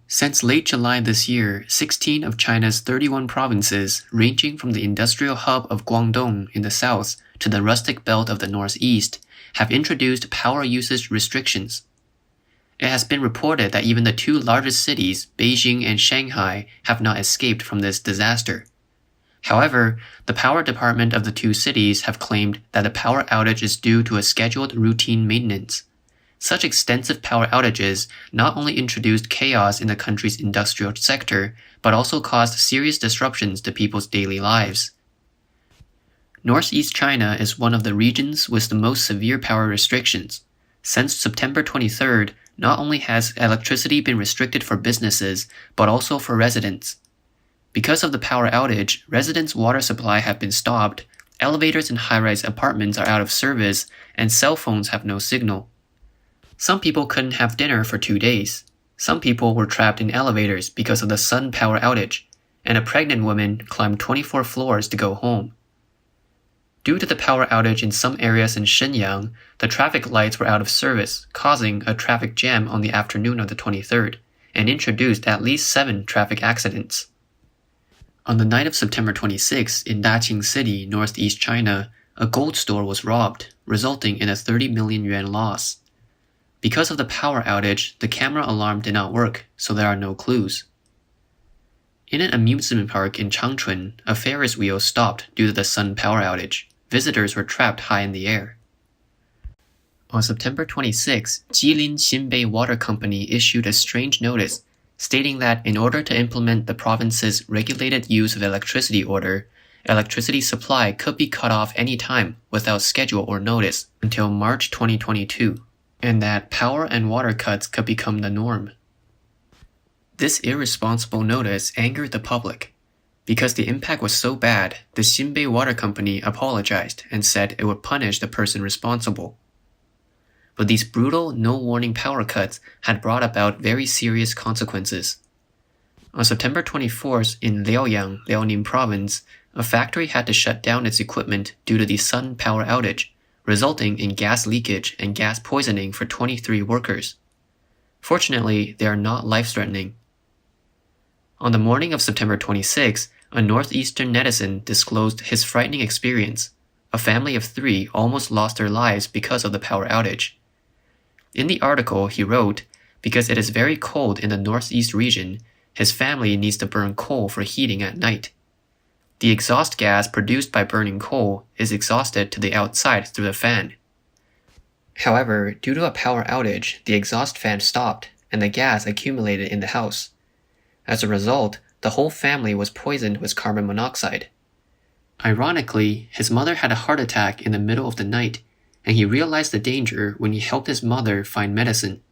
Since late July this year, 16 of China's 31 provinces, ranging from the industrial hub of Guangdong in the south to the rustic belt of the northeast, have introduced power usage restrictions. It has been reported that even the two largest cities, Beijing and Shanghai, have not escaped from this disaster. However, the power department of the two cities have claimed that the power outage is due to a scheduled routine maintenance. Such extensive power outages not only introduced chaos in the country's industrial sector, but also caused serious disruptions to people's daily lives. Northeast China is one of the regions with the most severe power restrictions. Since September 23rd, not only has electricity been restricted for businesses, but also for residents. Because of the power outage, residents' water supply have been stopped, elevators in high-rise apartments are out of service, and cell phones have no signal. Some people couldn't have dinner for 2 days. Some people were trapped in elevators because of the sudden power outage, and a pregnant woman climbed 24 floors to go home. Due to the power outage in some areas in Shenyang, the traffic lights were out of service, causing a traffic jam on the afternoon of the 23rd, and introduced at least 7 traffic accidents. On the night of September 26 in Daqing City, northeast China, a gold store was robbed, resulting in a 30 million yuan loss. Because of the power outage, the camera alarm did not work, so there are no clues. In an amusement park in Changchun, a Ferris wheel stopped due to the sudden power outage. Visitors were trapped high in the air. On September 26, Jilin Xinbei Water Company issued a strange notice stating that in order to implement the province's regulated use of electricity order, electricity supply could be cut off any time without schedule or notice until March 2022, and that power and water cuts could become the norm. This irresponsible notice angered the public. Because the impact was so bad, the Xinbei Water Company apologized and said it would punish the person responsible. But these brutal, no-warning power cuts had brought about very serious consequences. On September 24th in Liaoyang, Liaoning Province, a factory had to shut down its equipment due to the sudden power outage, resulting in gas leakage and gas poisoning for 23 workers. Fortunately, they are not life-threatening. On the morning of September 26, a northeastern netizen disclosed his frightening experience. A family of 3 almost lost their lives because of the power outage. In the article, he wrote, because it is very cold in the northeast region, his family needs to burn coal for heating at night. The exhaust gas produced by burning coal is exhausted to the outside through the fan. However, due to a power outage, the exhaust fan stopped and the gas accumulated in the house. As a result, the whole family was poisoned with carbon monoxide. Ironically, his mother had a heart attack in the middle of the night, and he realized the danger when he helped his mother find medicine.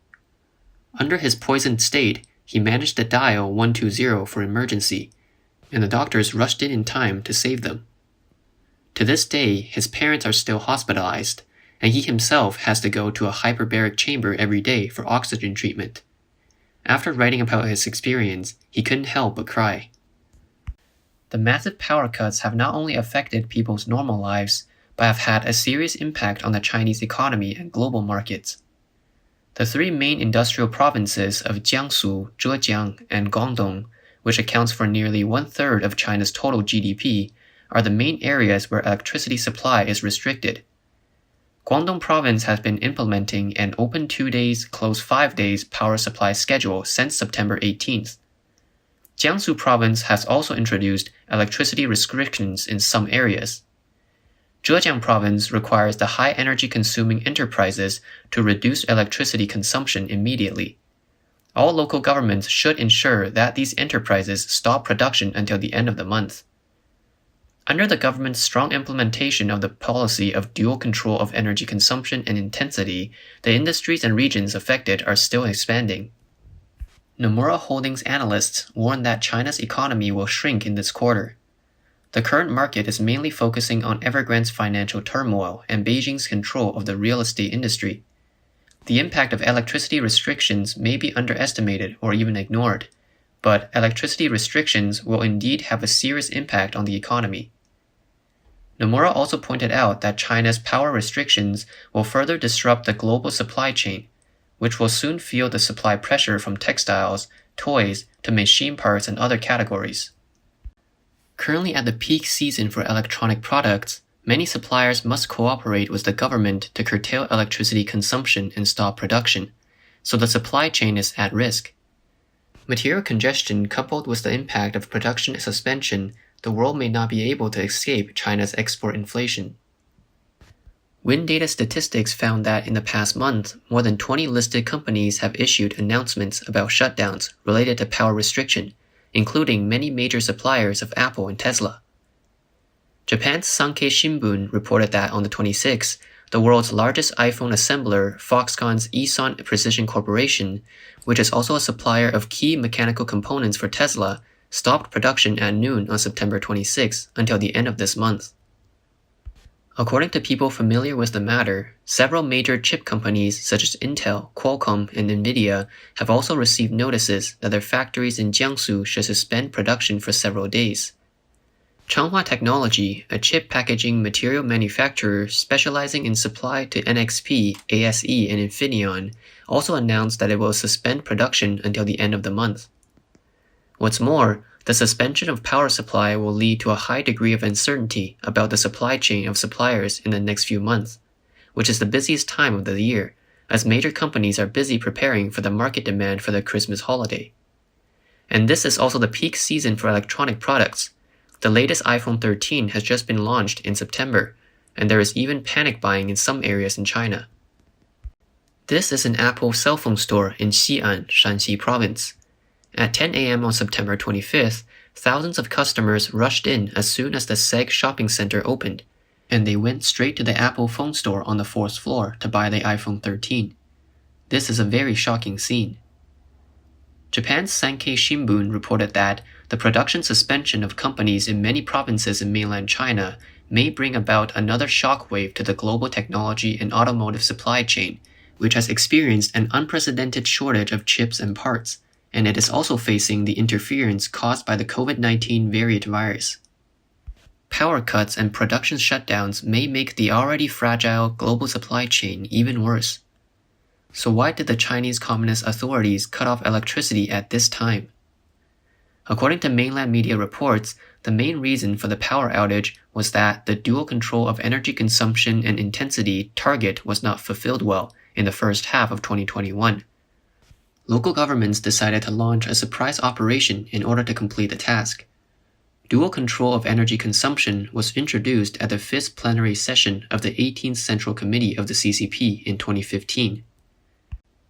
Under his poisoned state, he managed to dial 120 for emergency, and the doctors rushed in time to save them. To this day, his parents are still hospitalized, and he himself has to go to a hyperbaric chamber every day for oxygen treatment. After writing about his experience, he couldn't help but cry. The massive power cuts have not only affected people's normal lives, but have had a serious impact on the Chinese economy and global markets. The 3 main industrial provinces of Jiangsu, Zhejiang, and Guangdong, which accounts for nearly 1/3 of China's total GDP, are the main areas where electricity supply is restricted. Guangdong province has been implementing an open 2 days, close 5 days power supply schedule since September 18th. Jiangsu province has also introduced electricity restrictions in some areas. Zhejiang province requires the high energy consuming enterprises to reduce electricity consumption immediately. All local governments should ensure that these enterprises stop production until the end of the month. Under the government's strong implementation of the policy of dual control of energy consumption and intensity, the industries and regions affected are still expanding. Nomura Holdings analysts warn that China's economy will shrink in this quarter. The current market is mainly focusing on Evergrande's financial turmoil and Beijing's control of the real estate industry. The impact of electricity restrictions may be underestimated or even ignored, but electricity restrictions will indeed have a serious impact on the economy. Nomura also pointed out that China's power restrictions will further disrupt the global supply chain, which will soon feel the supply pressure from textiles, toys, to machine parts and other categories. Currently at the peak season for electronic products, many suppliers must cooperate with the government to curtail electricity consumption and stop production, so the supply chain is at risk. Material congestion coupled with the impact of production suspension, the world may not be able to escape China's export inflation. Wind data statistics found that in the past month, more than 20 listed companies have issued announcements about shutdowns related to power restriction, including many major suppliers of Apple and Tesla. Japan's Sankei Shimbun reported that on the 26th, the world's largest iPhone assembler, Foxconn's Eson Precision Corporation, which is also a supplier of key mechanical components for Tesla, stopped production at noon on September 26 until the end of this month. According to people familiar with the matter, several major chip companies such as Intel, Qualcomm, and Nvidia have also received notices that their factories in Jiangsu should suspend production for several days. Changhua Technology, a chip packaging material manufacturer specializing in supply to NXP, ASE, and Infineon, also announced that it will suspend production until the end of the month. What's more, the suspension of power supply will lead to a high degree of uncertainty about the supply chain of suppliers in the next few months, which is the busiest time of the year, as major companies are busy preparing for the market demand for the Christmas holiday. And this is also the peak season for electronic products. The latest iPhone 13 has just been launched in September, and there is even panic buying in some areas in China. This is an Apple cell phone store in Xi'an, Shanxi province. At 10 a.m. on September 25th, thousands of customers rushed in as soon as the Seg shopping center opened, and they went straight to the Apple phone store on the 4th floor to buy the iPhone 13. This is a very shocking scene. Japan's Sankei Shimbun reported that the production suspension of companies in many provinces in mainland China may bring about another shockwave to the global technology and automotive supply chain, which has experienced an unprecedented shortage of chips and parts, and it is also facing the interference caused by the COVID-19 variant virus. Power cuts and production shutdowns may make the already fragile global supply chain even worse. So why did the Chinese Communist authorities cut off electricity at this time? According to mainland media reports, the main reason for the power outage was that the dual control of energy consumption and intensity target was not fulfilled well in the first half of 2021. Local governments decided to launch a surprise operation in order to complete the task. Dual control of energy consumption was introduced at the 5th plenary session of the 18th Central Committee of the CCP in 2015.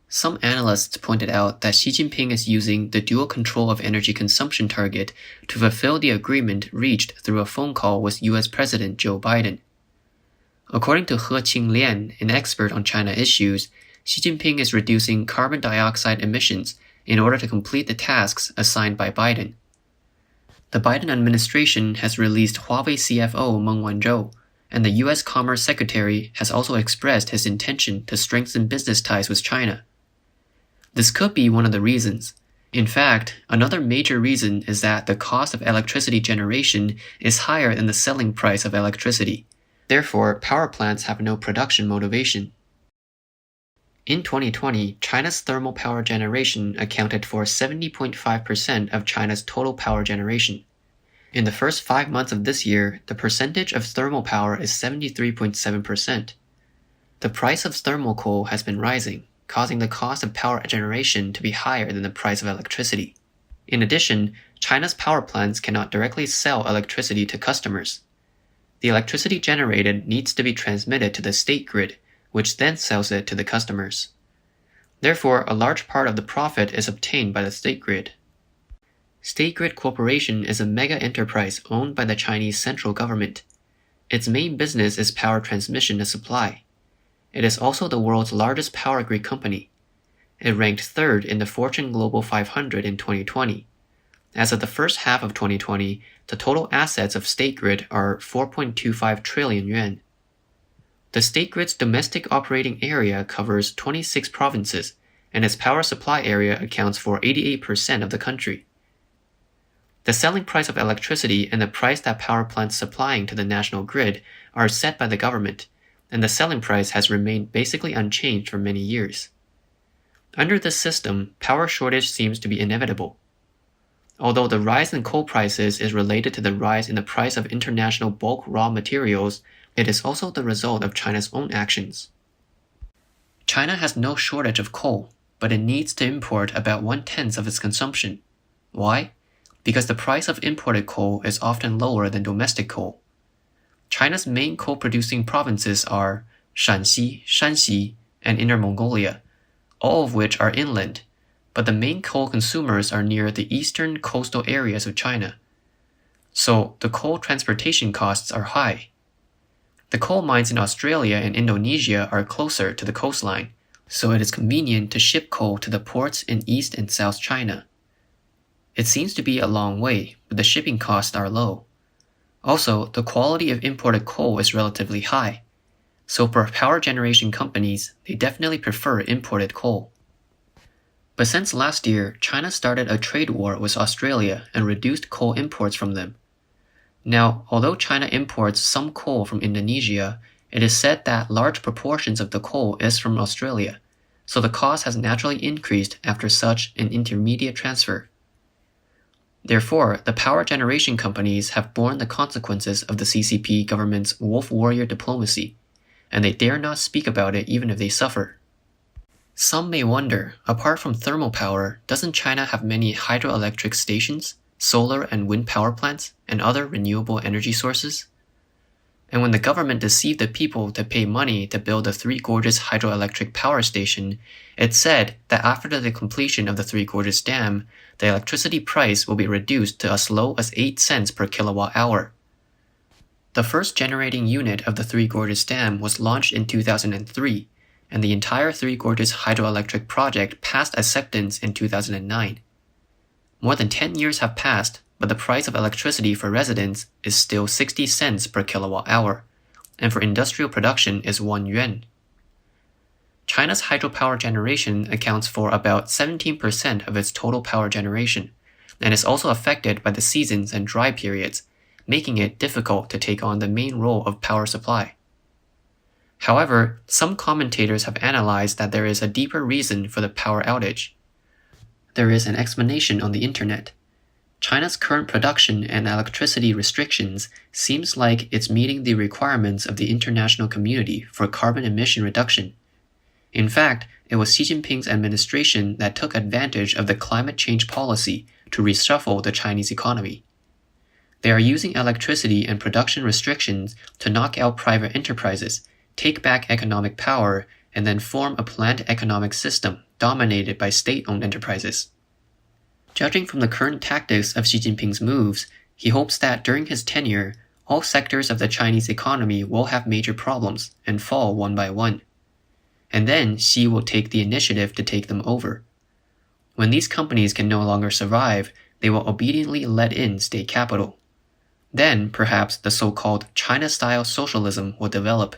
Some analysts pointed out that Xi Jinping is using the dual control of energy consumption target to fulfill the agreement reached through a phone call with US President Joe Biden. According to He Qinglian, an expert on China issues, Xi Jinping is reducing carbon dioxide emissions in order to complete the tasks assigned by Biden. The Biden administration has released Huawei CFO Meng Wanzhou, and the U.S. Commerce Secretary has also expressed his intention to strengthen business ties with China. This could be one of the reasons. In fact, another major reason is that the cost of electricity generation is higher than the selling price of electricity. Therefore, power plants have no production motivation. In 2020, China's thermal power generation accounted for 70.5% of China's total power generation. In the first 5 months of this year, the percentage of thermal power is 73.7%. The price of thermal coal has been rising, causing the cost of power generation to be higher than the price of electricity. In addition, China's power plants cannot directly sell electricity to customers. The electricity generated needs to be transmitted to the state grid, which then sells it to the customers. Therefore, a large part of the profit is obtained by the state grid. State Grid Corporation is a mega enterprise owned by the Chinese central government. Its main business is power transmission and supply. It is also the world's largest power grid company. It ranked third in the Fortune Global 500 in 2020. As of the first half of 2020, the total assets of State Grid are 4.25 trillion yuan. The State Grid's domestic operating area covers 26 provinces, and its power supply area accounts for 88% of the country. The selling price of electricity and the price that power plants supplying to the national grid are set by the government, and the selling price has remained basically unchanged for many years. Under this system, power shortage seems to be inevitable. Although the rise in coal prices is related to the rise in the price of international bulk raw materials, it is also the result of China's own actions. China has no shortage of coal, but it needs to import about 1/10 of its consumption. Why? Because the price of imported coal is often lower than domestic coal. China's main coal-producing provinces are Shanxi, Shanxi, and Inner Mongolia, all of which are inland, but the main coal consumers are near the eastern coastal areas of China. So the coal transportation costs are high. The coal mines in Australia and Indonesia are closer to the coastline, so it is convenient to ship coal to the ports in East and South China. It seems to be a long way, but the shipping costs are low. Also, the quality of imported coal is relatively high, so for power generation companies, they definitely prefer imported coal. But since last year, China started a trade war with Australia and reduced coal imports from them. Now, although China imports some coal from Indonesia, it is said that large proportions of the coal is from Australia, so the cost has naturally increased after such an intermediate transfer. Therefore, the power generation companies have borne the consequences of the CCP government's wolf warrior diplomacy, and they dare not speak about it even if they suffer. Some may wonder, apart from thermal power, doesn't China have many hydroelectric stations, solar and wind power plants, and other renewable energy sources? And when the government deceived the people to pay money to build the Three Gorges hydroelectric power station, it said that after the completion of the Three Gorges Dam, the electricity price will be reduced to as low as 8 cents per kilowatt hour. The first generating unit of the Three Gorges Dam was launched in 2003, and the entire Three Gorges hydroelectric project passed acceptance in 2009. More than 10 years have passed, but the price of electricity for residents is still 60 cents per kilowatt hour, and for industrial production is 1 yuan. China's hydropower generation accounts for about 17% of its total power generation, and is also affected by the seasons and dry periods, making it difficult to take on the main role of power supply. However, some commentators have analyzed that there is a deeper reason for the power outage. There is an explanation on the internet. China's current production and electricity restrictions seems like it's meeting the requirements of the international community for carbon emission reduction. In fact, it was Xi Jinping's administration that took advantage of the climate change policy to reshuffle the Chinese economy. They are using electricity and production restrictions to knock out private enterprises, take back economic power, and then form a planned economic system dominated by state-owned enterprises. Judging from the current tactics of Xi Jinping's moves, he hopes that during his tenure, all sectors of the Chinese economy will have major problems and fall one by one. And then Xi will take the initiative to take them over. When these companies can no longer survive, they will obediently let in state capital. Then, perhaps, the so-called China-style socialism will develop.